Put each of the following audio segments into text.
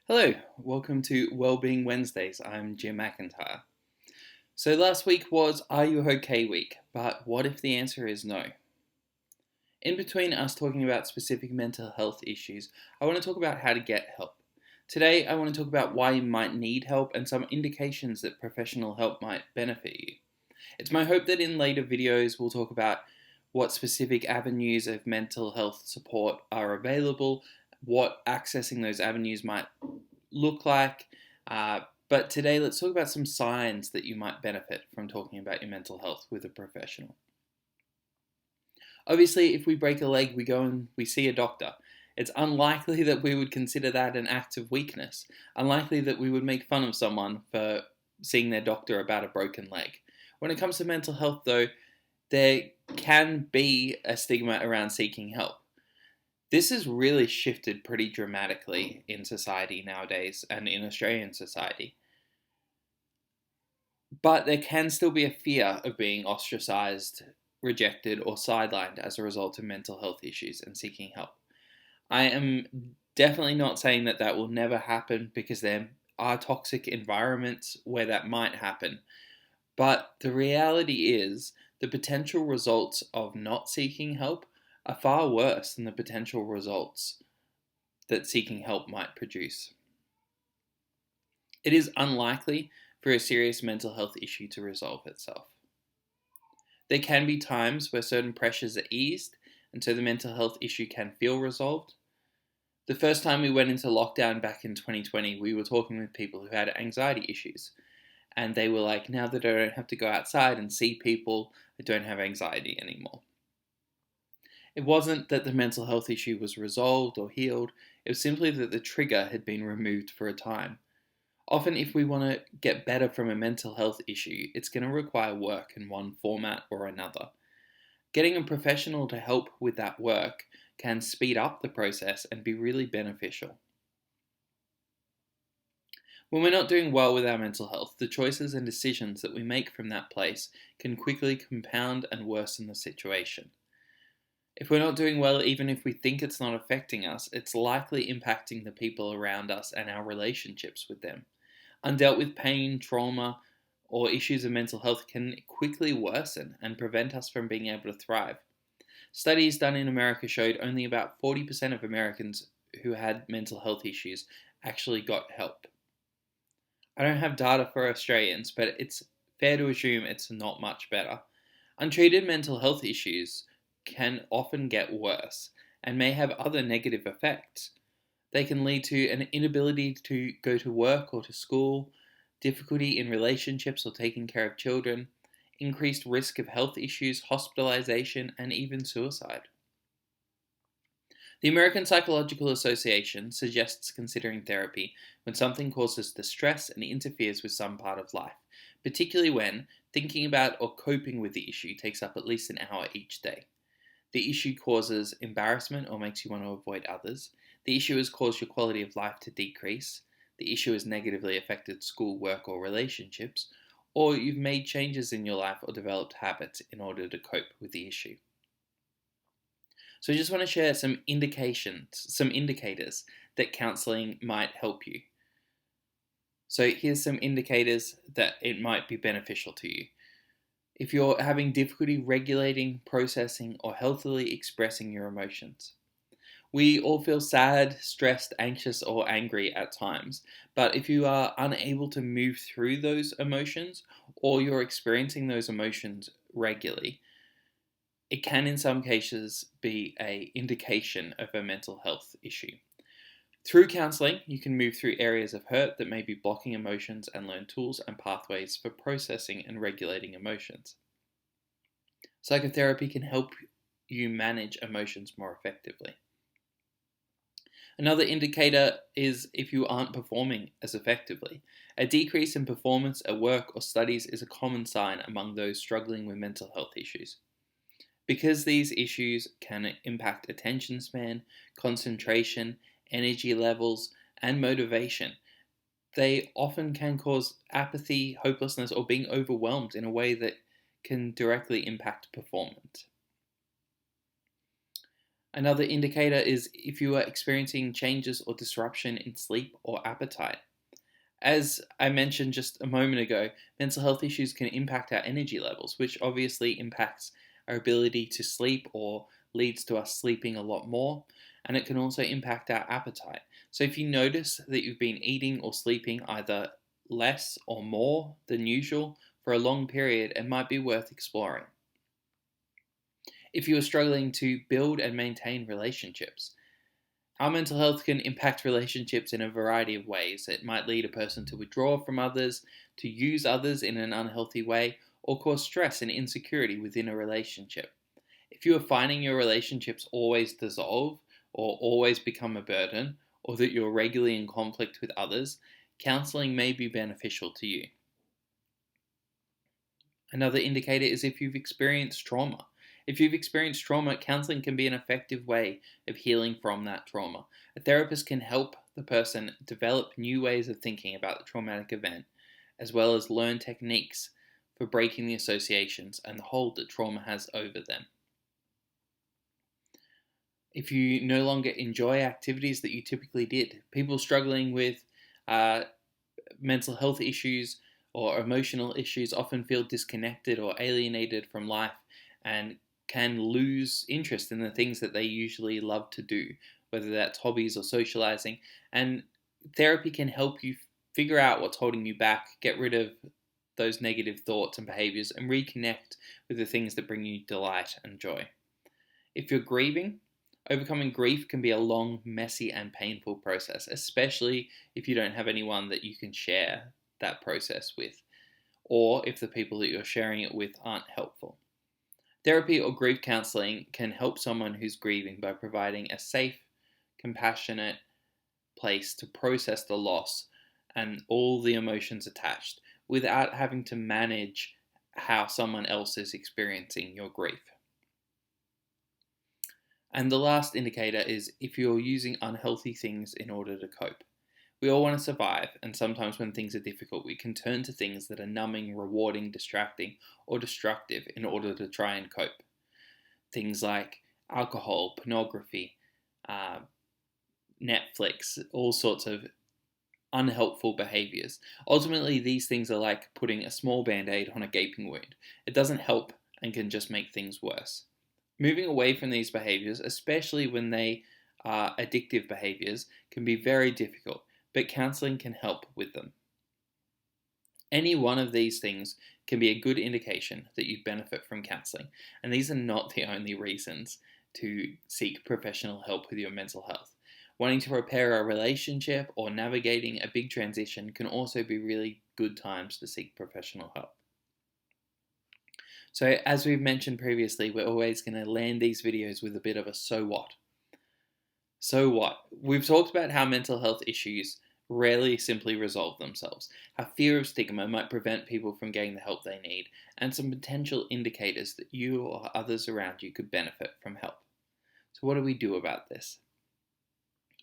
Hello, welcome to Wellbeing Wednesdays. I'm Jim McIntyre. So last week was Are You OK week, but what if the answer is no? In between us talking about specific mental health issues, I want to talk about how to get help. Today, I want to talk about why you might need help and some indications that professional help might benefit you. It's my hope that in later videos we'll talk about what specific avenues of mental health support are available, what accessing those avenues might look like. But today, let's talk about some signs that you might benefit from talking about your mental health with a professional. Obviously, if we break a leg, we go and we see a doctor. It's unlikely that we would consider that an act of weakness. Unlikely that we would make fun of someone for seeing their doctor about a broken leg. When it comes to mental health, though, there can be a stigma around seeking help. This has really shifted pretty dramatically in society nowadays and in Australian society. But there can still be a fear of being ostracised, rejected, or sidelined as a result of mental health issues and seeking help. I am definitely not saying that that will never happen, because there are toxic environments where that might happen. But the reality is, the potential results of not seeking help are far worse than the potential results that seeking help might produce. It is unlikely for a serious mental health issue to resolve itself. There can be times where certain pressures are eased, and so the mental health issue can feel resolved. The first time we went into lockdown back in 2020, we were talking with people who had anxiety issues. And they were like, now that I don't have to go outside and see people, I don't have anxiety anymore. It wasn't that the mental health issue was resolved or healed, it was simply that the trigger had been removed for a time. Often, if we want to get better from a mental health issue, it's going to require work in one format or another. Getting a professional to help with that work can speed up the process and be really beneficial. When we're not doing well with our mental health, the choices and decisions that we make from that place can quickly compound and worsen the situation. If we're not doing well, even if we think it's not affecting us, it's likely impacting the people around us and our relationships with them. Undealt with pain, trauma, or issues of mental health can quickly worsen and prevent us from being able to thrive. Studies done in America showed only about 40% of Americans who had mental health issues actually got help. I don't have data for Australians, but it's fair to assume it's not much better. Untreated mental health issues can often get worse and may have other negative effects. They can lead to an inability to go to work or to school, difficulty in relationships or taking care of children, increased risk of health issues, hospitalization, and even suicide. The American Psychological Association suggests considering therapy when something causes distress and interferes with some part of life, particularly when thinking about or coping with the issue takes up at least an hour each day. The issue causes embarrassment or makes you want to avoid others. The issue has caused your quality of life to decrease. The issue has negatively affected school, work, or relationships. Or you've made changes in your life or developed habits in order to cope with the issue. So I just want to share some indicators that counselling might help you. So here's some indicators that it might be beneficial to you. If you're having difficulty regulating, processing, or healthily expressing your emotions. We all feel sad, stressed, anxious, or angry at times, but if you are unable to move through those emotions, or you're experiencing those emotions regularly, it can in some cases be an indication of a mental health issue. Through counselling, you can move through areas of hurt that may be blocking emotions and learn tools and pathways for processing and regulating emotions. Psychotherapy can help you manage emotions more effectively. Another indicator is if you aren't performing as effectively. A decrease in performance at work or studies is a common sign among those struggling with mental health issues. Because these issues can impact attention span, concentration, energy levels, and motivation, they often can cause apathy, hopelessness, or being overwhelmed in a way that can directly impact performance. Another indicator is if you are experiencing changes or disruption in sleep or appetite. As I mentioned just a moment ago, mental health issues can impact our energy levels, which obviously impacts our ability to sleep or leads to us sleeping a lot more, and it can also impact our appetite. So if you notice that you've been eating or sleeping either less or more than usual for a long period, it might be worth exploring. If you are struggling to build and maintain relationships, our mental health can impact relationships in a variety of ways. It might lead a person to withdraw from others, to use others in an unhealthy way, or cause stress and insecurity within a relationship. If you are finding your relationships always dissolve, or always become a burden, or that you're regularly in conflict with others, counseling may be beneficial to you. Another indicator is if you've experienced trauma. If you've experienced trauma, counseling can be an effective way of healing from that trauma. A therapist can help the person develop new ways of thinking about the traumatic event, as well as learn techniques for breaking the associations and the hold that trauma has over them. If you no longer enjoy activities that you typically did, people struggling with mental health issues or emotional issues often feel disconnected or alienated from life and can lose interest in the things that they usually love to do, whether that's hobbies or socializing. And therapy can help you figure out what's holding you back, get rid of those negative thoughts and behaviors, and reconnect with the things that bring you delight and joy. If you're grieving, overcoming grief can be a long, messy, and painful process, especially if you don't have anyone that you can share that process with, or if the people that you're sharing it with aren't helpful. Therapy or grief counseling can help someone who's grieving by providing a safe, compassionate place to process the loss and all the emotions attached without having to manage how someone else is experiencing your grief. And the last indicator is if you're using unhealthy things in order to cope. We all want to survive, and sometimes when things are difficult, we can turn to things that are numbing, rewarding, distracting, or destructive in order to try and cope. Things like alcohol, pornography, Netflix, all sorts of unhelpful behaviors. Ultimately, these things are like putting a small band-aid on a gaping wound. It doesn't help and can just make things worse. Moving away from these behaviors, especially when they are addictive behaviors, can be very difficult, but counseling can help with them. Any one of these things can be a good indication that you benefit from counseling, and these are not the only reasons to seek professional help with your mental health. Wanting to repair a relationship or navigating a big transition can also be really good times to seek professional help. So as we've mentioned previously, we're always going to land these videos with a bit of a so what. So what? We've talked about how mental health issues rarely simply resolve themselves, how fear of stigma might prevent people from getting the help they need, and some potential indicators that you or others around you could benefit from help. So what do we do about this?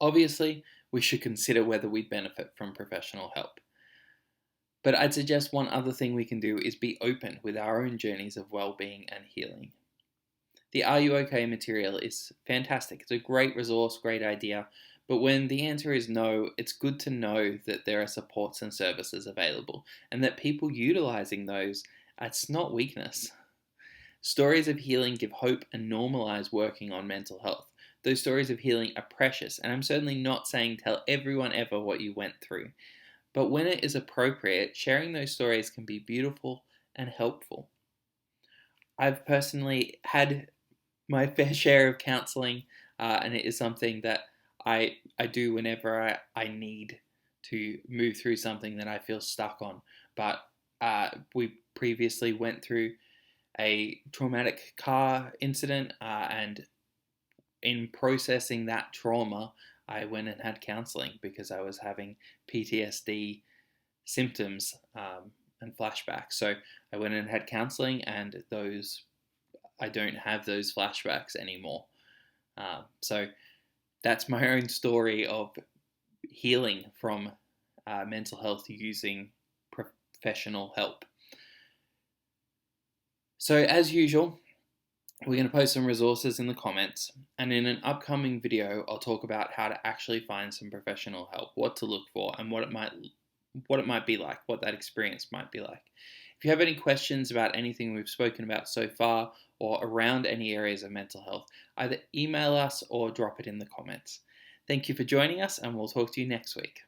Obviously, we should consider whether we'd benefit from professional help. But I'd suggest one other thing we can do is be open with our own journeys of well-being and healing. The Are You OK material is fantastic. It's a great resource, great idea. But when the answer is no, it's good to know that there are supports and services available and that people utilizing those, it's not weakness. Stories of healing give hope and normalize working on mental health. Those stories of healing are precious, and I'm certainly not saying tell everyone ever what you went through. But when it is appropriate, sharing those stories can be beautiful and helpful. I've personally had my fair share of counseling, and it is something that I do whenever I need to move through something that I feel stuck on. But we previously went through a traumatic car incident, and in processing that trauma, I went and had counseling because I was having PTSD symptoms and flashbacks. So I went and had counseling, and I don't have those flashbacks anymore. So that's my own story of healing from mental health using professional help. So as usual, We're going to post some resources in the comments, and in an upcoming video, I'll talk about how to actually find some professional help, what to look for, and what it might be like, what that experience might be like. If you have any questions about anything we've spoken about so far or around any areas of mental health, either email us or drop it in the comments. Thank you for joining us, and we'll talk to you next week.